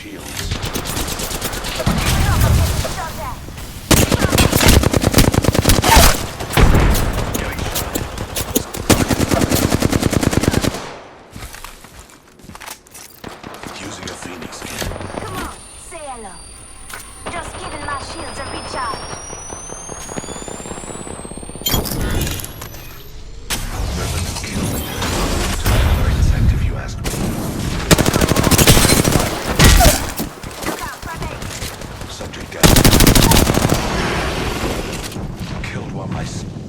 shields. Using a phoenix kit. Come on, say hello. Just giving my shields a recharge. Revenant kill leader. Another insect if you ask me. Look out, grenade. Subject down. Killed one myself.